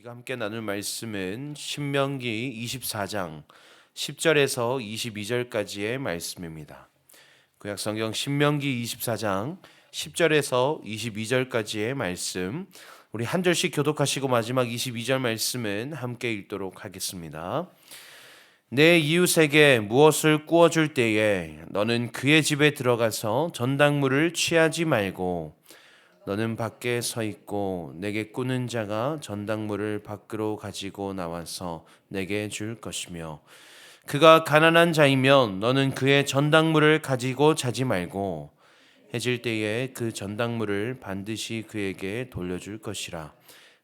우리가 함께 나눌 말씀은 신명기 24장 10절에서 22절까지의 말씀입니다. 구약성경 신명기 24장 10절에서 22절까지의 말씀, 우리 한 절씩 교독하시고 마지막 22절 말씀은 함께 읽도록 하겠습니다. 내 이웃에게 무엇을 구워줄 때에 너는 그의 집에 들어가서 전당물을 취하지 말고 너는 밖에 서 있고 내게 꾸는 자가 전당물을 밖으로 가지고 나와서 내게 줄 것이며 그가 가난한 자이면 너는 그의 전당물을 가지고 자지 말고 해질 때에 그 전당물을 반드시 그에게 돌려줄 것이라.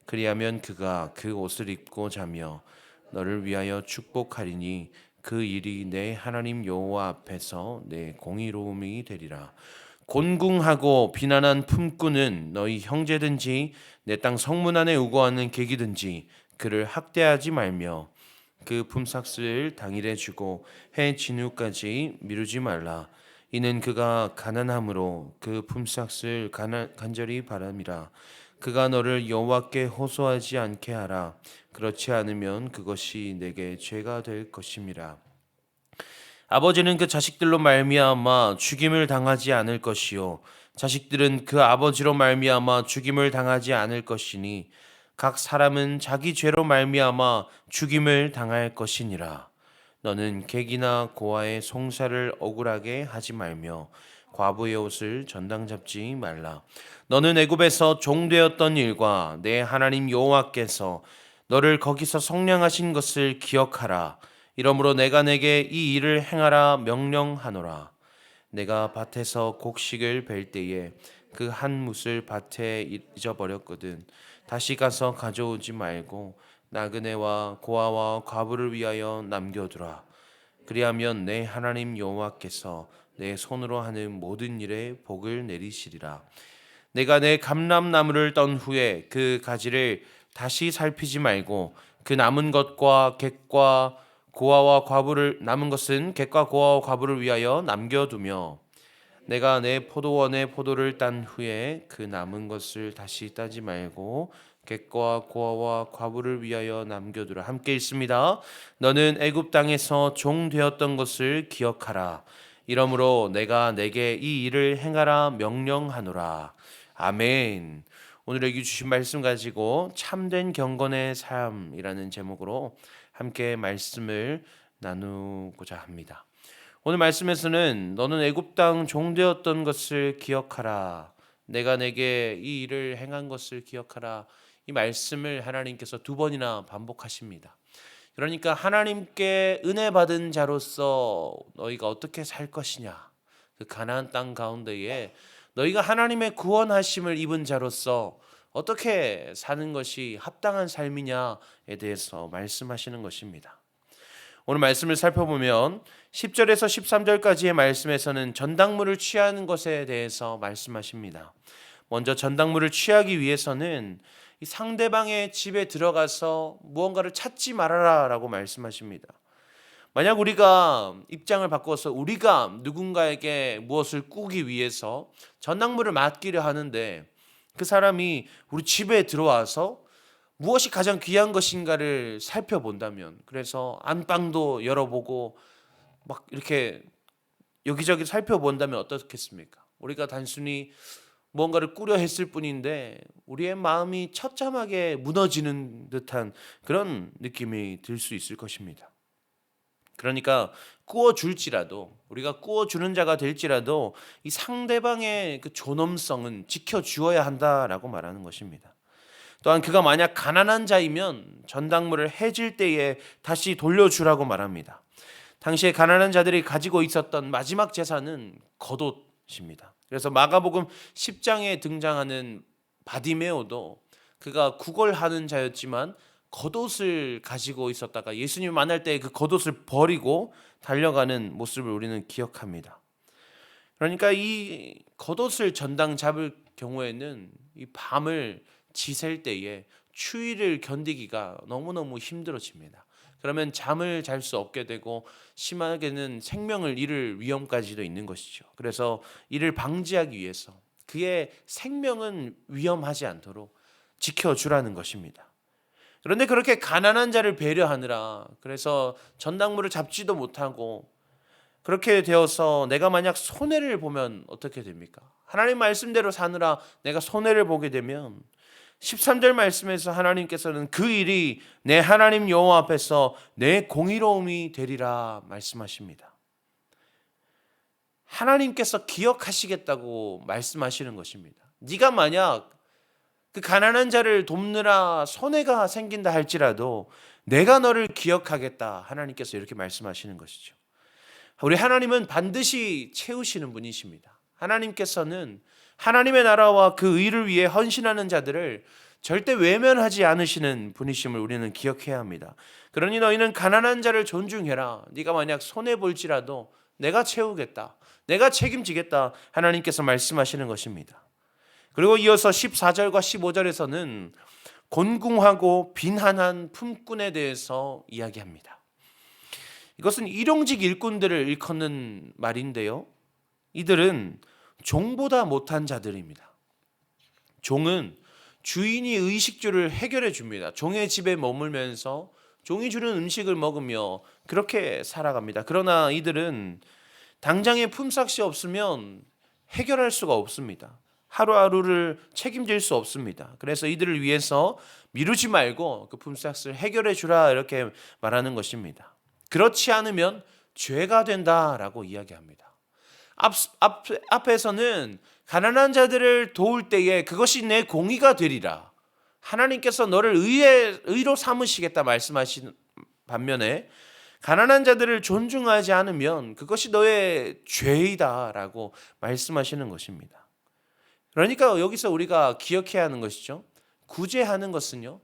그리하면 그가 그 옷을 입고 자며 너를 위하여 축복하리니 그 일이 내 하나님 여호와 앞에서 내 공의로움이 되리라. 곤궁하고 비난한 품꾼은 너희 형제든지 내 땅 성문 안에 우거하는 객이든지 그를 학대하지 말며 그 품삯을 당일에 주고 해 진후까지 미루지 말라. 이는 그가 가난함으로 그 품삯을 간절히 바람이라. 그가 너를 여호와께 호소하지 않게 하라. 그렇지 않으면 그것이 내게 죄가 될 것임이라. 아버지는 그 자식들로 말미암아 죽임을 당하지 않을 것이요 자식들은 그 아버지로 말미암아 죽임을 당하지 않을 것이니 각 사람은 자기 죄로 말미암아 죽임을 당할 것이니라. 너는 객이나 고아의 송사를 억울하게 하지 말며 과부의 옷을 전당 잡지 말라. 너는 애굽에서 종되었던 일과 내 하나님 여호와께서 너를 거기서 성량하신 것을 기억하라. 이러므로 내가 내게 이 일을 행하라 명령하노라. 내가 밭에서 곡식을 벨 때에 그 한 뭇을 밭에 잊어버렸거든. 다시 가서 가져오지 말고 나그네와 고아와 과부를 위하여 남겨두라. 그리하면 내 하나님 여호와께서 내 손으로 하는 모든 일에 복을 내리시리라. 내가 내 감람나무를 떤 후에 그 가지를 다시 살피지 말고 그 남은 것과 객과 고아와 과부를 남은 것은 객과 고아와 과부를 위하여 남겨두며 내가 내 포도원의 포도를 딴 후에 그 남은 것을 다시 따지 말고 객과 고아와 과부를 위하여 남겨두라. 함께 읽습니다. 너는 애굽 땅에서 종 되었던 것을 기억하라. 이러므로 내가 내게 이 일을 행하라 명령하노라. 아멘. 오늘에게 주신 말씀 가지고 참된 경건의 삶이라는 제목으로 함께 말씀을 나누고자 합니다. 오늘 말씀에서는 너는 애굽 땅 종되었던 것을 기억하라. 내가 내게 이 일을 행한 것을 기억하라. 이 말씀을 하나님께서 두 번이나 반복하십니다. 그러니까 하나님께 은혜 받은 자로서 너희가 어떻게 살 것이냐. 그 가나안 땅 가운데에 너희가 하나님의 구원하심을 입은 자로서 어떻게 사는 것이 합당한 삶이냐에 대해서 말씀하시는 것입니다. 오늘 말씀을 살펴보면 10절에서 13절까지의 말씀에서는 전당물을 취하는 것에 대해서 말씀하십니다. 먼저 전당물을 취하기 위해서는 이 상대방의 집에 들어가서 무언가를 찾지 말아라 라고 말씀하십니다. 만약 우리가 입장을 바꿔서 우리가 누군가에게 무엇을 꾸기 위해서 전당물을 맡기려 하는데 그 사람이 우리 집에 들어와서 무엇이 가장 귀한 것인가를 살펴본다면, 그래서 안방도 열어보고 막 이렇게 여기저기 살펴본다면 어떻겠습니까? 우리가 단순히 무언가를 꾸려 했을 뿐인데 우리의 마음이 처참하게 무너지는 듯한 그런 느낌이 들 수 있을 것입니다. 그러니까 꾸어줄지라도, 우리가 꾸어주는 자가 될지라도 이 상대방의 그 존엄성은 지켜주어야 한다라고 말하는 것입니다. 또한 그가 만약 가난한 자이면 전당물을 해질 때에 다시 돌려주라고 말합니다. 당시에 가난한 자들이 가지고 있었던 마지막 재산은 겉옷입니다. 그래서 마가복음 10장에 등장하는 바디메오도 그가 구걸하는 자였지만 겉옷을 가지고 있었다가 예수님 만날 때 그 겉옷을 버리고 달려가는 모습을 우리는 기억합니다. 그러니까 이 겉옷을 전당 잡을 경우에는 이 밤을 지샐 때에 추위를 견디기가 너무너무 힘들어집니다. 그러면 잠을 잘 수 없게 되고 심하게는 생명을 잃을 위험까지도 있는 것이죠. 그래서 이를 방지하기 위해서 그의 생명은 위험하지 않도록 지켜주라는 것입니다. 그런데 그렇게 가난한 자를 배려하느라 그래서 전당물을 잡지도 못하고 그렇게 되어서 내가 만약 손해를 보면 어떻게 됩니까? 하나님 말씀대로 사느라 내가 손해를 보게 되면 13절 말씀에서 하나님께서는 그 일이 내 하나님 여호와 앞에서 내 공의로움이 되리라 말씀하십니다. 하나님께서 기억하시겠다고 말씀하시는 것입니다. 네가 만약 그 가난한 자를 돕느라 손해가 생긴다 할지라도 내가 너를 기억하겠다. 하나님께서 이렇게 말씀하시는 것이죠. 우리 하나님은 반드시 채우시는 분이십니다. 하나님께서는 하나님의 나라와 그 의를 위해 헌신하는 자들을 절대 외면하지 않으시는 분이심을 우리는 기억해야 합니다. 그러니 너희는 가난한 자를 존중해라. 네가 만약 손해 볼지라도 내가 채우겠다. 내가 책임지겠다. 하나님께서 말씀하시는 것입니다. 그리고 이어서 14절과 15절에서는 곤궁하고 빈한한 품꾼에 대해서 이야기합니다. 이것은 일용직 일꾼들을 일컫는 말인데요. 이들은 종보다 못한 자들입니다. 종은 주인이 의식주를 해결해 줍니다. 종의 집에 머물면서 종이 주는 음식을 먹으며 그렇게 살아갑니다. 그러나 이들은 당장에 품삯이 없으면 해결할 수가 없습니다. 하루하루를 책임질 수 없습니다. 그래서 이들을 위해서 미루지 말고 그 품삯을 해결해 주라 이렇게 말하는 것입니다. 그렇지 않으면 죄가 된다라고 이야기합니다. 앞에서는 가난한 자들을 도울 때에 그것이 내 공의가 되리라. 하나님께서 너를 의로 삼으시겠다 말씀하신 반면에 가난한 자들을 존중하지 않으면 그것이 너의 죄이다라고 말씀하시는 것입니다. 그러니까 여기서 우리가 기억해야 하는 것이죠. 구제하는 것은요.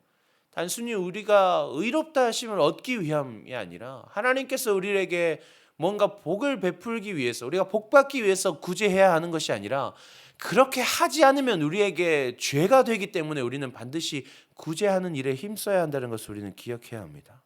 단순히 우리가 의롭다 하심을 얻기 위함이 아니라 하나님께서 우리에게 뭔가 복을 베풀기 위해서 우리가 복받기 위해서 구제해야 하는 것이 아니라 그렇게 하지 않으면 우리에게 죄가 되기 때문에 우리는 반드시 구제하는 일에 힘써야 한다는 것을 우리는 기억해야 합니다.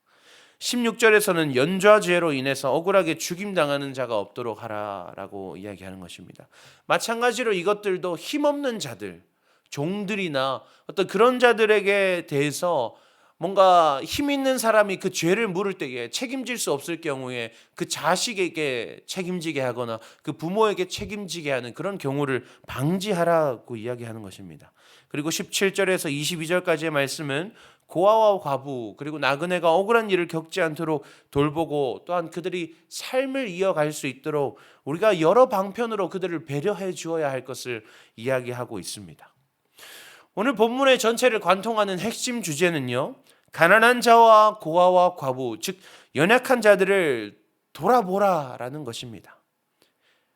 16절에서는 연좌죄로 인해서 억울하게 죽임당하는 자가 없도록 하라라고 이야기하는 것입니다. 마찬가지로 이것들도 힘없는 자들, 종들이나 어떤 그런 자들에게 대해서 뭔가 힘 있는 사람이 그 죄를 물을 때에 책임질 수 없을 경우에 그 자식에게 책임지게 하거나 그 부모에게 책임지게 하는 그런 경우를 방지하라고 이야기하는 것입니다. 그리고 17절에서 22절까지의 말씀은 고아와 과부 그리고 나그네가 억울한 일을 겪지 않도록 돌보고 또한 그들이 삶을 이어갈 수 있도록 우리가 여러 방편으로 그들을 배려해 주어야 할 것을 이야기하고 있습니다. 오늘 본문의 전체를 관통하는 핵심 주제는요. 가난한 자와 고아와 과부, 즉 연약한 자들을 돌아보라라는 것입니다.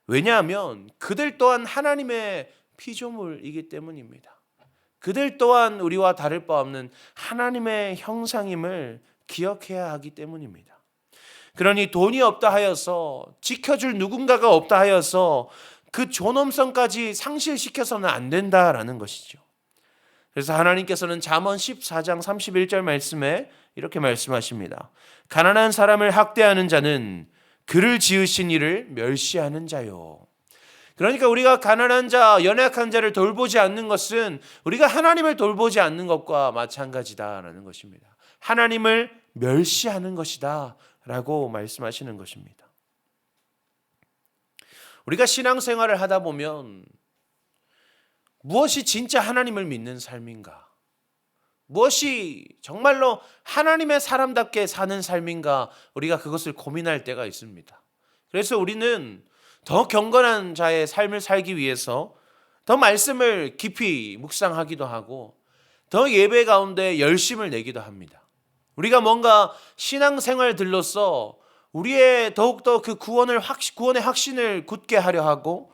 왜냐하면 그들 또한 하나님의 피조물이기 때문입니다. 그들 또한 우리와 다를 바 없는 하나님의 형상임을 기억해야 하기 때문입니다. 그러니 돈이 없다 하여서 지켜줄 누군가가 없다 하여서 그 존엄성까지 상실시켜서는 안 된다라는 것이죠. 그래서 하나님께서는 잠언 14장 31절 말씀에 이렇게 말씀하십니다. 가난한 사람을 학대하는 자는 그를 지으신 이를 멸시하는 자요. 그러니까 우리가 가난한 자, 연약한 자를 돌보지 않는 것은 우리가 하나님을 돌보지 않는 것과 마찬가지다라는 것입니다. 하나님을 멸시하는 것이다 라고 말씀하시는 것입니다. 우리가 신앙생활을 하다 보면 무엇이 진짜 하나님을 믿는 삶인가? 무엇이 정말로 하나님의 사람답게 사는 삶인가? 우리가 그것을 고민할 때가 있습니다. 그래서 우리는 더 경건한 자의 삶을 살기 위해서 더 말씀을 깊이 묵상하기도 하고 더 예배 가운데 열심을 내기도 합니다. 우리가 뭔가 신앙생활들로서 우리의 더욱더 그 구원의 확신을 굳게 하려 하고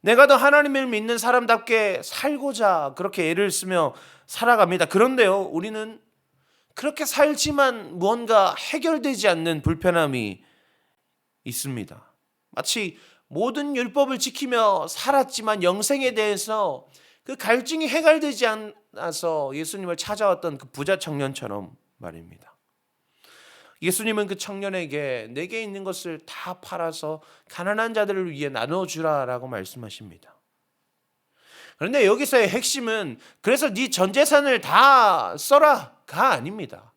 내가 더 하나님을 믿는 사람답게 살고자 그렇게 애를 쓰며 살아갑니다. 그런데요, 우리는 그렇게 살지만 무언가 해결되지 않는 불편함이 있습니다. 마치 모든 율법을 지키며 살았지만 영생에 대해서 그 갈증이 해결되지 않아서 예수님을 찾아왔던 그 부자 청년처럼 말입니다. 예수님은 그 청년에게 내게 있는 것을 다 팔아서 가난한 자들을 위해 나눠주라라고 말씀하십니다. 그런데 여기서의 핵심은 그래서 네 전 재산을 다 써라. 아닙니다.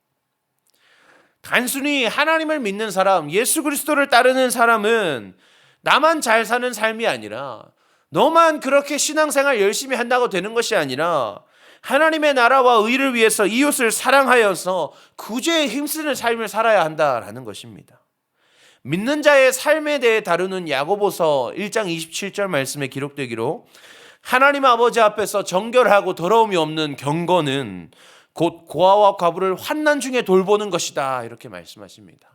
단순히 하나님을 믿는 사람, 예수 그리스도를 따르는 사람은 나만 잘 사는 삶이 아니라, 너만 그렇게 신앙생활 열심히 한다고 되는 것이 아니라, 하나님의 나라와 의를 위해서 이웃을 사랑하여서 구제에 힘쓰는 삶을 살아야 한다라는 것입니다. 믿는 자의 삶에 대해 다루는 야고보서 1장 27절 말씀에 기록되기로, 하나님 아버지 앞에서 정결하고 더러움이 없는 경건은 곧 고아와 과부를 환난 중에 돌보는 것이다, 이렇게 말씀하십니다.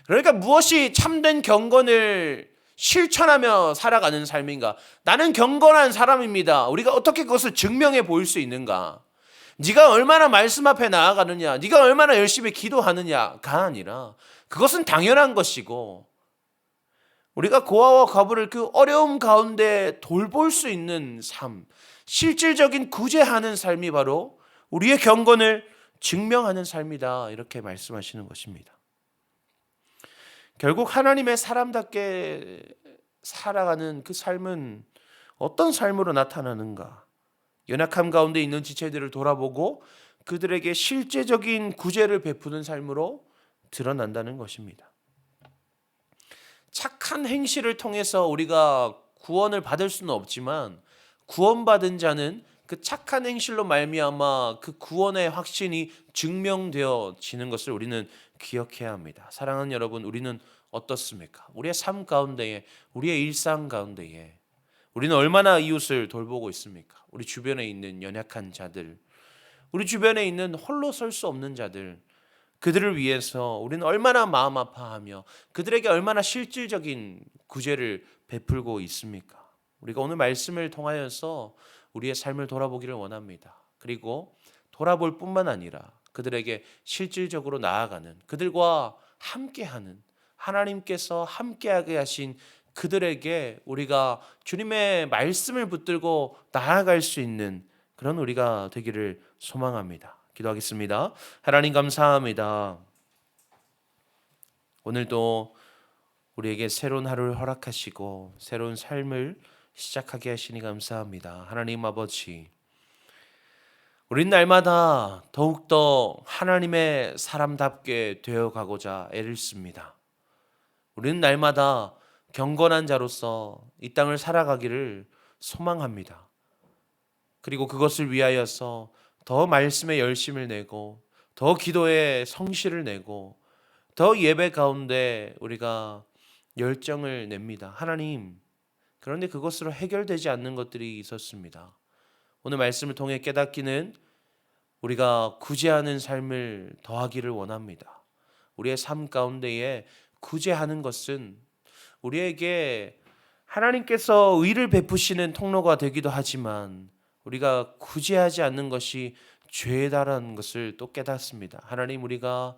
그러니까 무엇이 참된 경건을 실천하며 살아가는 삶인가? 나는 경건한 사람입니다. 우리가 어떻게 그것을 증명해 보일 수 있는가? 네가 얼마나 말씀 앞에 나아가느냐, 네가 얼마나 열심히 기도하느냐가 아니라, 그것은 당연한 것이고, 우리가 고아와 과부를 그 어려움 가운데 돌볼 수 있는 삶, 실질적인 구제하는 삶이 바로 우리의 경건을 증명하는 삶이다, 이렇게 말씀하시는 것입니다. 결국 하나님의 사람답게 살아가는 그 삶은 어떤 삶으로 나타나는가? 연약함 가운데 있는 지체들을 돌아보고 그들에게 실제적인 구제를 베푸는 삶으로 드러난다는 것입니다. 착한 행실을 통해서 우리가 구원을 받을 수는 없지만, 구원받은 자는 그 착한 행실로 말미암아 그 구원의 확신이 증명되어지는 것을 우리는 기억해야 합니다. 사랑하는 여러분, 우리는 어떻습니까? 우리의 삶 가운데에, 우리의 일상 가운데에 우리는 얼마나 이웃을 돌보고 있습니까? 우리 주변에 있는 연약한 자들, 우리 주변에 있는 홀로 설 수 없는 자들, 그들을 위해서 우리는 얼마나 마음 아파하며 그들에게 얼마나 실질적인 구제를 베풀고 있습니까? 우리가 오늘 말씀을 통하여서 우리의 삶을 돌아보기를 원합니다. 그리고 돌아볼 뿐만 아니라 그들에게 실질적으로 나아가는, 그들과 함께하는, 하나님께서 함께하게 하신 그들에게 우리가 주님의 말씀을 붙들고 나아갈 수 있는 그런 우리가 되기를 소망합니다. 기도하겠습니다. 하나님 감사합니다. 오늘도 우리에게 새로운 하루를 허락하시고 새로운 삶을 시작하게 하시니 감사합니다. 하나님 아버지, 우린 날마다 더욱더 하나님의 사람답게 되어가고자 애를 씁니다. 우리는 날마다 경건한 자로서 이 땅을 살아가기를 소망합니다. 그리고 그것을 위하여서 더 말씀에 열심을 내고, 더 기도에 성실을 내고, 더 예배 가운데 우리가 열정을 냅니다. 하나님, 그런데 그것으로 해결되지 않는 것들이 있었습니다. 오늘 말씀을 통해 깨닫기는 우리가 구제하는 삶을 더하기를 원합니다. 우리의 삶 가운데에 구제하는 것은 우리에게 하나님께서 의를 베푸시는 통로가 되기도 하지만, 우리가 구제하지 않는 것이 죄다라는 것을 또 깨닫습니다. 하나님, 우리가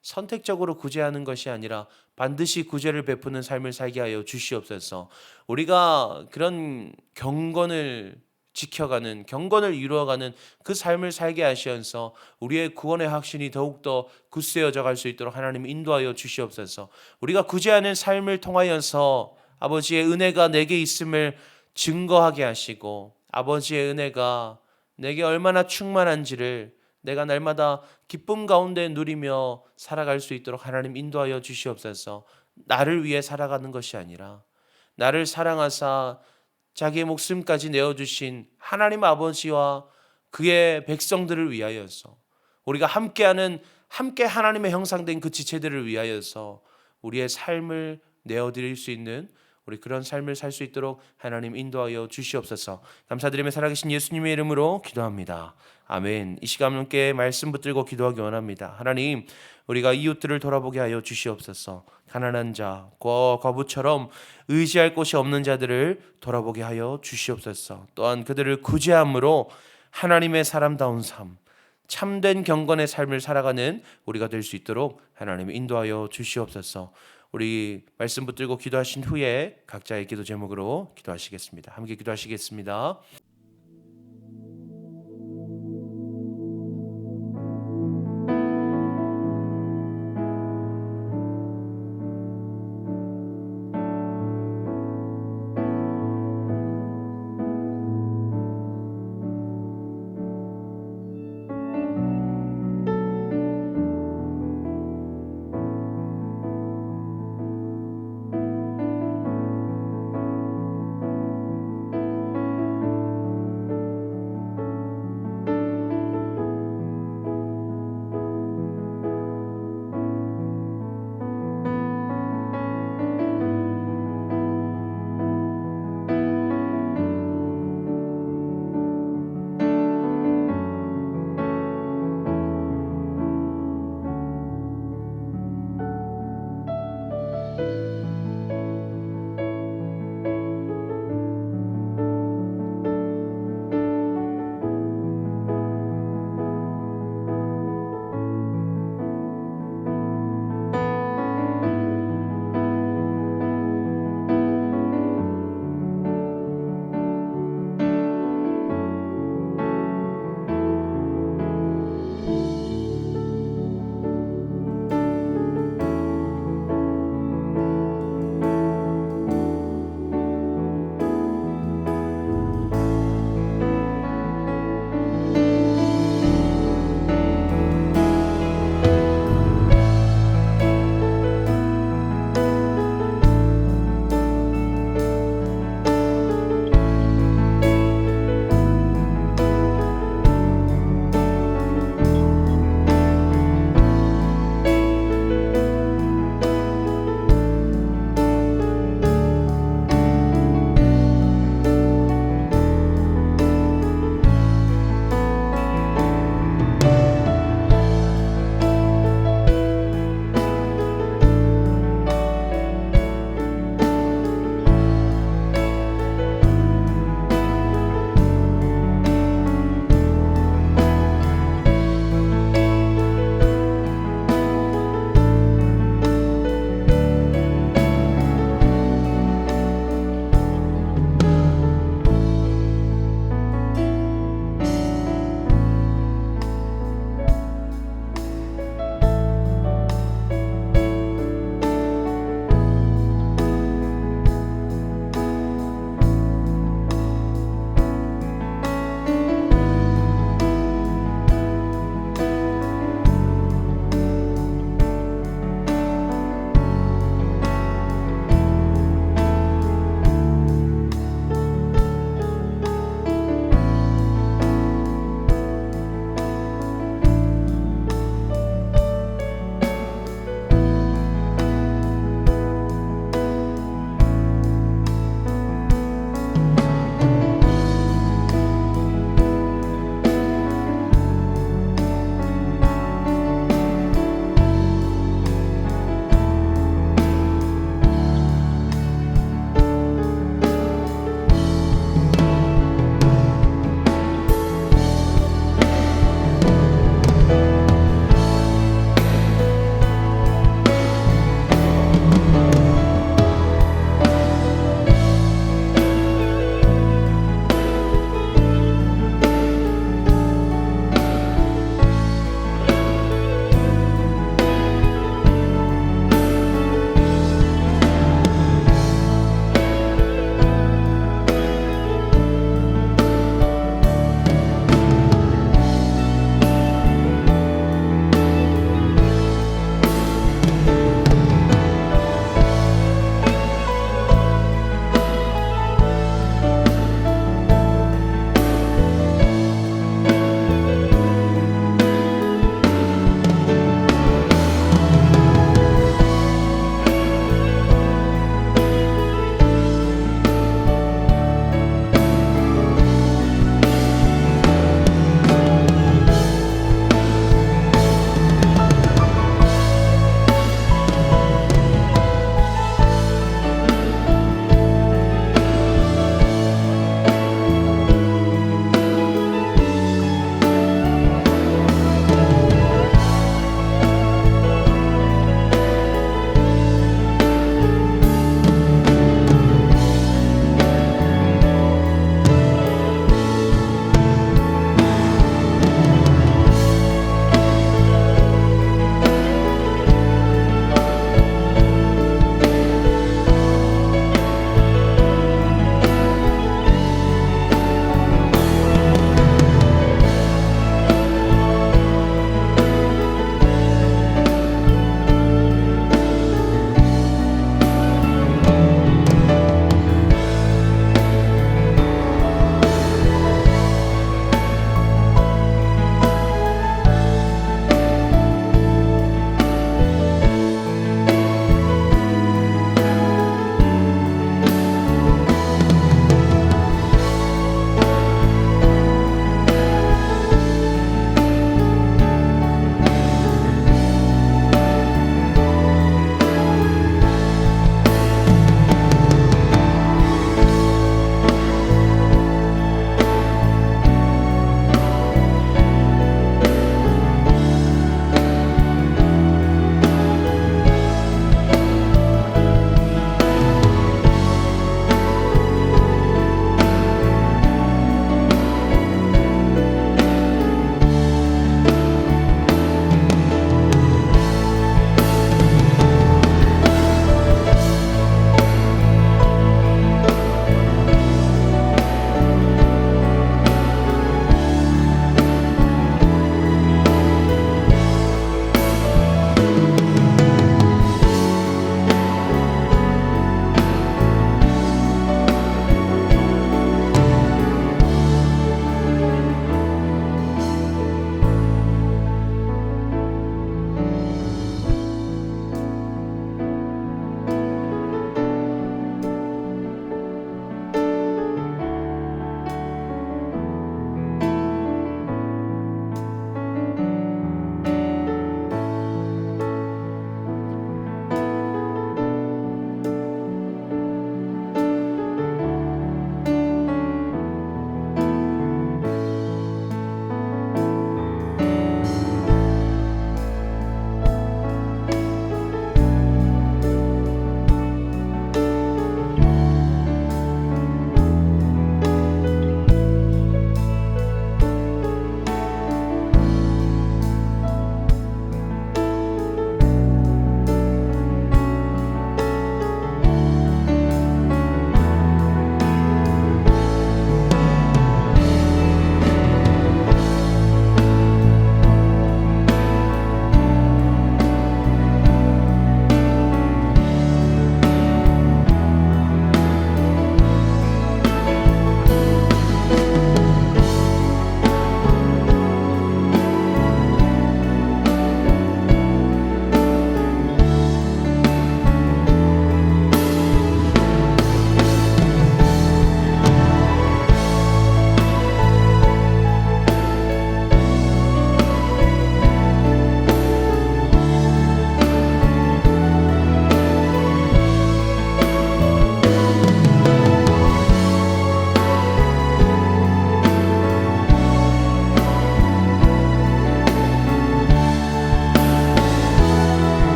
선택적으로 구제하는 것이 아니라 반드시 구제를 베푸는 삶을 살게 하여 주시옵소서. 우리가 그런 경건을 지켜가는, 경건을 이루어가는 그 삶을 살게 하시면서 우리의 구원의 확신이 더욱더 굳세어져 갈 수 있도록 하나님 인도하여 주시옵소서. 우리가 구제하는 삶을 통하여서 아버지의 은혜가 내게 있음을 증거하게 하시고, 아버지의 은혜가 내게 얼마나 충만한지를 내가 날마다 기쁨 가운데 누리며 살아갈 수 있도록 하나님 인도하여 주시옵소서. 나를 위해 살아가는 것이 아니라 나를 사랑하사 자기의 목숨까지 내어주신 하나님 아버지와 그의 백성들을 위하여서, 우리가 함께 하나님의 형상된 그 지체들을 위하여서 우리의 삶을 내어드릴 수 있는 우리 그런 삶을 살 수 있도록 하나님 인도하여 주시옵소서. 감사드리며 살아계신 예수님의 이름으로 기도합니다. 아멘. 이 시간 함께 말씀 붙들고 기도하기 원합니다. 하나님, 우리가 이웃들을 돌아보게 하여 주시옵소서. 가난한 자, 과부처럼 의지할 곳이 없는 자들을 돌아보게 하여 주시옵소서. 또한 그들을 구제함으로 하나님의 사람다운 삶, 참된 경건의 삶을 살아가는 우리가 될 수 있도록 하나님 인도하여 주시옵소서. 우리 말씀 붙들고 기도하신 후에 각자의 기도 제목으로 기도하시겠습니다. 함께 기도하시겠습니다.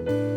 아멘.